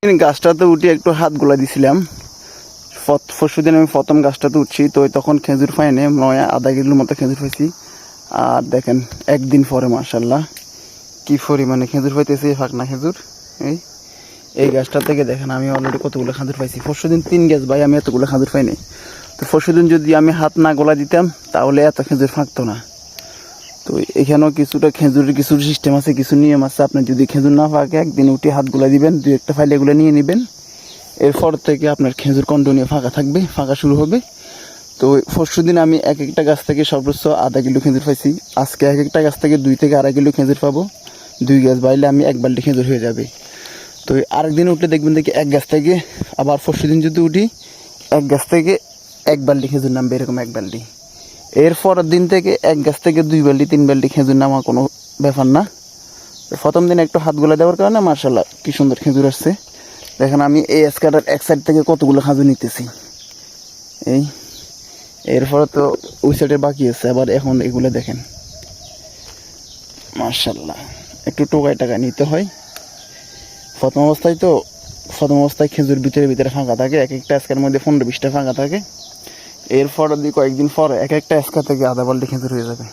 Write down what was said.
গাছটাতে উঠে একটু হাত গোলা দিছিলাম। পরশুদিন আমি প্রথম গাছটাতে উঠছি, তো তখন খেজুর পাইনি, নয় আধা কিলোর মতো খেজুর পাইছি। আর দেখেন একদিন পরে মাশাল্লাহ কি পরিমাণে খেজুর পাইতেছি, ফাঁকনা খেজুর। এই গাছটা থেকে দেখেন আমি অলরেডি কতগুলো খেজুর পাইছি। পরশুদিন 3 গাছ ভাই, আমি এতগুলো খেজুর পাইনি। তো পরশুদিন যদি আমি হাত না গোলা দিতাম তাহলে এত খেজুর ফাঁকতো না। তো এখানেও কিছুটা খেজুরের কিছু সিস্টেম আছে, কিছু নিয়ম আছে। আপনার যদি খেজুর না ফাঁকে একদিন উঠে হাত গোলা দিবেন, 2-1টা ফাইলে এগুলো নিয়ে নেবেন। এরপর থেকে আপনার খেজুর কন্টিনিউ ফাঁকা থাকবে, ফাঁকা শুরু হবে। তো পরশুদিন আমি এক একটা গাছ থেকে সর্বোচ্চ আধা কিলো খেজুর পাইছি। আজকে এক একটা গাছ থেকে 2 থেকে 2.5 কিলো খেজুর পাবো। 2 গাছ বাইলে আমি 1 বালতি খেজুর হয়ে যাবে। তো আরেকদিন উঠলে দেখবেন দেখি এক গাছ থেকে, আবার পরশুদিন যদি উঠি এক গাছ থেকে 1 বালতি খেজুর নামবে, এরকম 1 বালতি। এরপরের দিন থেকে এক গাছ থেকে 2 বালতি 3 বালতি খেজুর নামা কোনো ব্যাপার না। প্রথম দিন একটু হাত গোলা দেওয়ার কারণে মার্শাল্লাহ কি সুন্দর খেজুর আসছে। দেখেন আমি এই স্কাটার এক সাইড থেকে কতগুলো খেজুর নিতেছি। এরপরে তো ওই সাইডে বাকি আছে, আবার এখন এগুলো দেখেন মার্শাল্লাহ একটু টোকায় টাকা নিতে হয়। প্রথম অবস্থায় খেজুর ভিতরে ফাঁকা থাকে, এক একটা স্কার মধ্যে 15-20টা ফাঁকা থাকে। এরপর কয়েকদিন পরে এক একটা স্কার থেকে আধা বালতি খেজুর হয়ে যাবে।